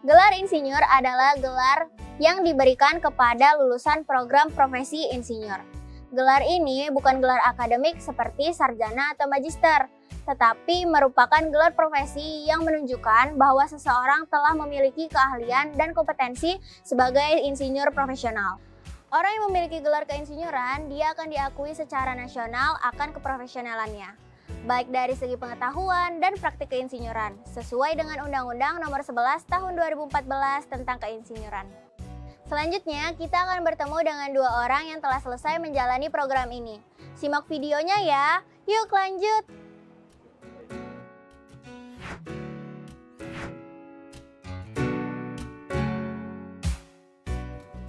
Gelar insinyur adalah gelar yang diberikan kepada lulusan program profesi insinyur. Gelar ini bukan gelar akademik seperti sarjana atau magister, tetapi merupakan gelar profesi yang menunjukkan bahwa seseorang telah memiliki keahlian dan kompetensi sebagai insinyur profesional. Orang yang memiliki gelar keinsinyuran, dia akan diakui secara nasional akan keprofesionalannya, baik dari segi pengetahuan dan praktik keinsinyuran, sesuai dengan Undang-Undang Nomor 11 Tahun 2014 tentang keinsinyuran. Selanjutnya, kita akan bertemu dengan dua orang yang telah selesai menjalani program ini. Simak videonya ya. Yuk lanjut.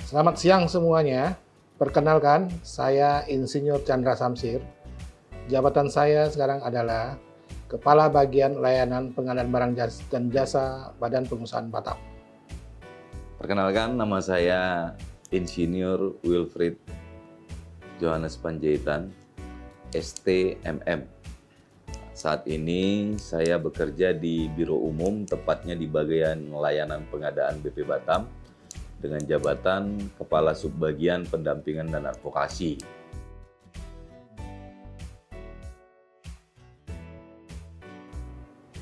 Selamat siang semuanya. Perkenalkan, saya Insinyur Chandra Samsir. Jabatan saya sekarang adalah Kepala Bagian Layanan Pengadaan Barang dan Jasa Badan Pengusahaan Batam. Perkenalkan, nama saya Insinyur Wilfried Johannes Panjaitan, STMM. Saat ini saya bekerja di Biro Umum, tepatnya di bagian layanan pengadaan BP Batam, dengan jabatan Kepala Subbagian Pendampingan dan Advokasi.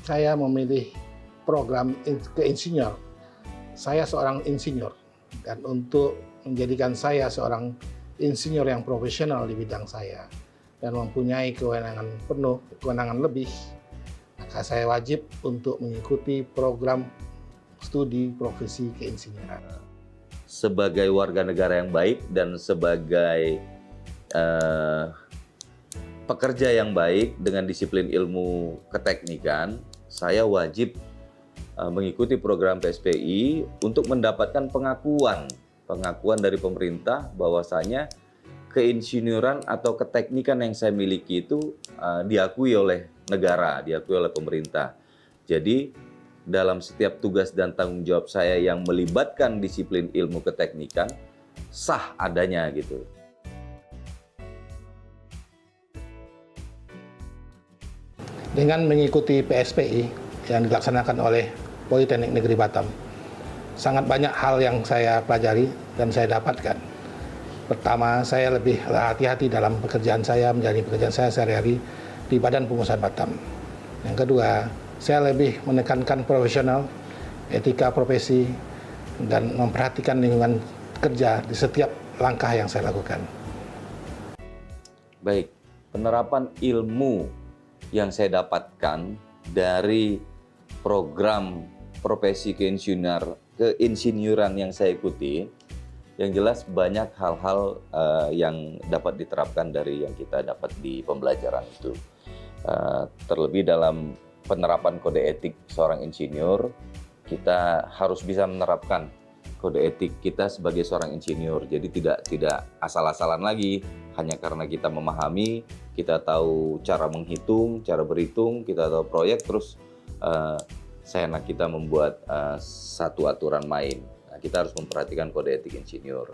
Saya memilih program keinsinyur. Saya seorang insinyur, dan untuk menjadikan saya seorang insinyur yang profesional di bidang saya dan mempunyai kewenangan penuh, kewenangan lebih, maka saya wajib untuk mengikuti program studi profesi keinsinyuran. Sebagai warga negara yang baik dan sebagai pekerja yang baik dengan disiplin ilmu keteknikan, saya wajib mengikuti program PSPI untuk mendapatkan pengakuan dari pemerintah bahwasanya keinsinyuran atau keteknikan yang saya miliki itu diakui oleh negara, diakui oleh pemerintah. Jadi dalam setiap tugas dan tanggung jawab saya yang melibatkan disiplin ilmu keteknikan, sah adanya gitu. Dengan mengikuti PSPI yang dilaksanakan oleh Politeknik Negeri Batam, sangat banyak hal yang saya pelajari dan saya dapatkan. Pertama, saya lebih hati-hati dalam pekerjaan saya, menjalani pekerjaan saya sehari-hari di Badan Pengusahaan Batam. Yang kedua, saya lebih menekankan profesional, etika profesi, dan memperhatikan lingkungan kerja di setiap langkah yang saya lakukan. Baik, penerapan ilmu yang saya dapatkan dari program profesi keinsinyuran yang saya ikuti, yang jelas banyak hal-hal yang dapat diterapkan dari yang kita dapat di pembelajaran itu. Terlebih dalam penerapan kode etik seorang insinyur, kita harus bisa menerapkan kode etik kita sebagai seorang insinyur. Jadi tidak asal-asalan lagi, hanya karena kita memahami, kita tahu cara menghitung, cara berhitung, kita tahu proyek, terus seenak kita membuat satu aturan main. Nah, kita harus memperhatikan kode etik insinyur.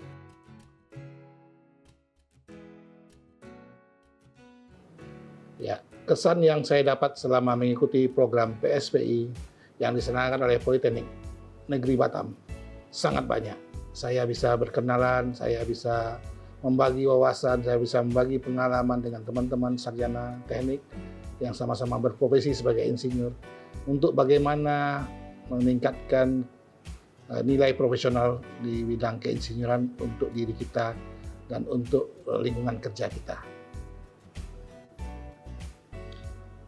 Ya, kesan yang saya dapat selama mengikuti program PSPI yang diselenggarakan oleh Politeknik Negeri Batam sangat banyak. Saya bisa berkenalan, saya bisa membagi wawasan, saya bisa membagi pengalaman dengan teman-teman sarjana teknik yang sama-sama berprofesi sebagai insinyur untuk bagaimana meningkatkan nilai profesional di bidang keinsinyuran untuk diri kita dan untuk lingkungan kerja kita.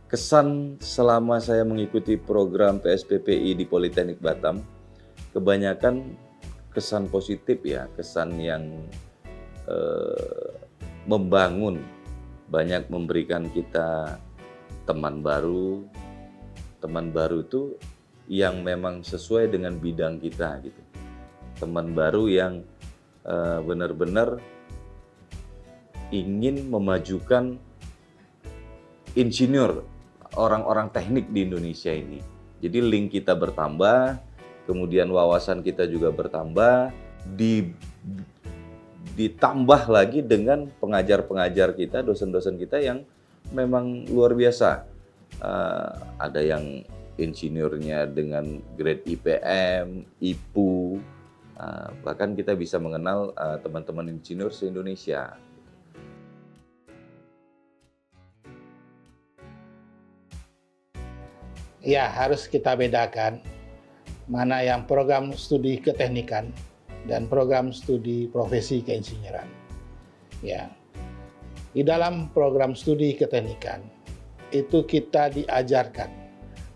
Kesan selama saya mengikuti program PSPPI di Politeknik Batam, kebanyakan kesan positif ya, kesan yang membangun, banyak memberikan kita teman baru itu yang memang sesuai dengan bidang kita gitu. Teman baru yang benar-benar ingin memajukan insinyur, orang-orang teknik di Indonesia ini. Jadi link kita bertambah, kemudian wawasan kita juga bertambah, ditambah lagi dengan pengajar-pengajar kita, dosen-dosen kita yang memang luar biasa. Ada yang insinyurnya dengan grade IPM, IPU, bahkan kita bisa mengenal teman-teman insinyur se-Indonesia. Ya, harus kita bedakan mana yang program studi keteknikan dan program studi profesi keinsinyuran. Ya, di dalam program studi keteknikan itu kita diajarkan,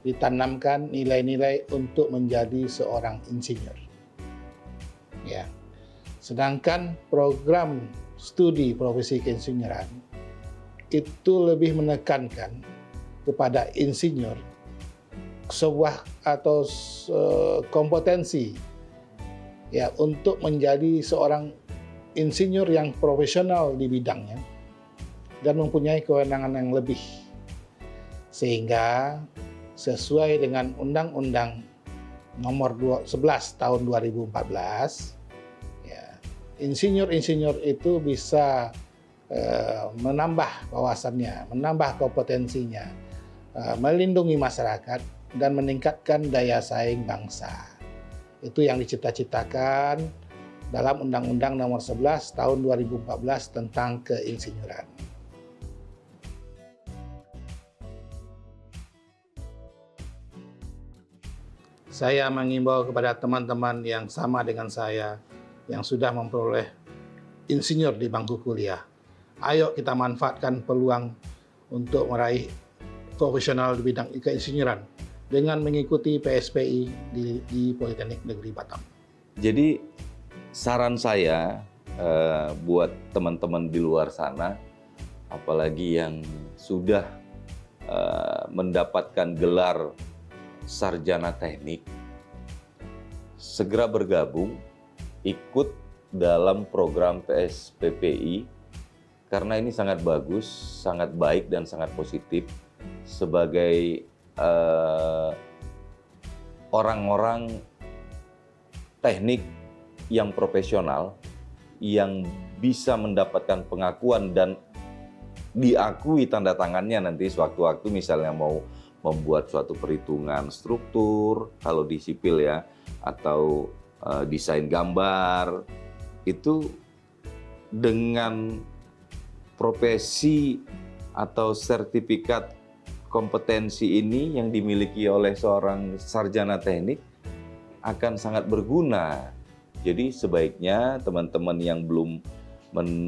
ditanamkan nilai-nilai untuk menjadi seorang insinyur. Ya, sedangkan program studi profesi keinsinyuran itu lebih menekankan kepada insinyur sebuah atau kompetensi ya untuk menjadi seorang insinyur yang profesional di bidangnya dan mempunyai kewenangan yang lebih, sehingga sesuai dengan Undang-Undang Nomor 11 Tahun 2014 ya, insinyur-insinyur itu bisa menambah wawasannya, menambah kompetensinya, melindungi masyarakat dan meningkatkan daya saing bangsa. Itu yang dicita-citakan dalam Undang-Undang Nomor 11 Tahun 2014 tentang keinsinyuran. Saya mengimbau kepada teman-teman yang sama dengan saya yang sudah memperoleh insinyur di bangku kuliah. Ayo kita manfaatkan peluang untuk meraih profesional di bidang keinsinyuran dengan mengikuti PSPI di Politeknik Negeri Batam. Jadi saran saya buat teman-teman di luar sana, apalagi yang sudah mendapatkan gelar sarjana teknik, segera bergabung, ikut dalam program PSPPI, karena ini sangat bagus, sangat baik, dan sangat positif sebagai orang-orang teknik yang profesional, yang bisa mendapatkan pengakuan dan diakui tanda tangannya nanti sewaktu-waktu, misalnya mau membuat suatu perhitungan struktur, kalau di sipil ya, atau desain gambar, itu dengan profesi atau sertifikat kompetensi ini yang dimiliki oleh seorang sarjana teknik akan sangat berguna. Jadi sebaiknya teman-teman yang belum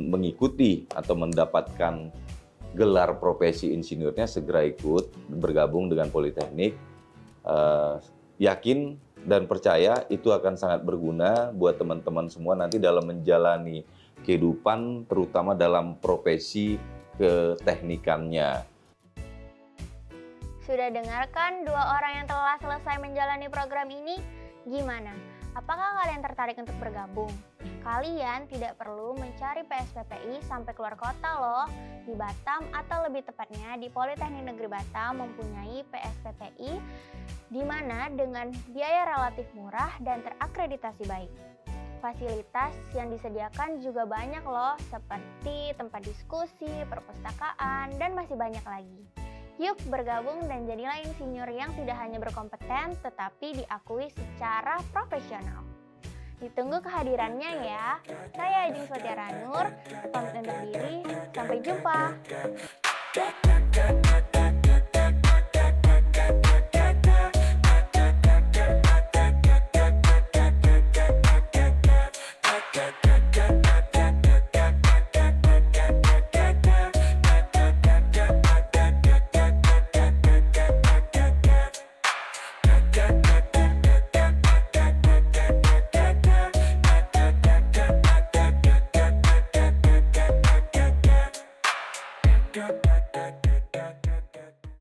mengikuti atau mendapatkan gelar profesi insinyurnya segera ikut bergabung dengan Politeknik. Yakin dan percaya itu akan sangat berguna buat teman-teman semua nanti dalam menjalani kehidupan, terutama dalam profesi keteknikannya. Sudah dengarkan dua orang yang telah selesai menjalani program ini? Gimana? Apakah kalian tertarik untuk bergabung? Kalian tidak perlu mencari PSPPI sampai keluar kota loh. Di Batam atau lebih tepatnya di Politeknik Negeri Batam mempunyai PSPPI di mana dengan biaya relatif murah dan terakreditasi baik. Fasilitas yang disediakan juga banyak loh, seperti tempat diskusi, perpustakaan, dan masih banyak lagi. Yuk bergabung dan jadilah insinyur yang tidak hanya berkompeten, tetapi diakui secara profesional. Ditunggu kehadirannya ya. Saya Ajeng Swatiaranur, pamit undur diri. Sampai jumpa.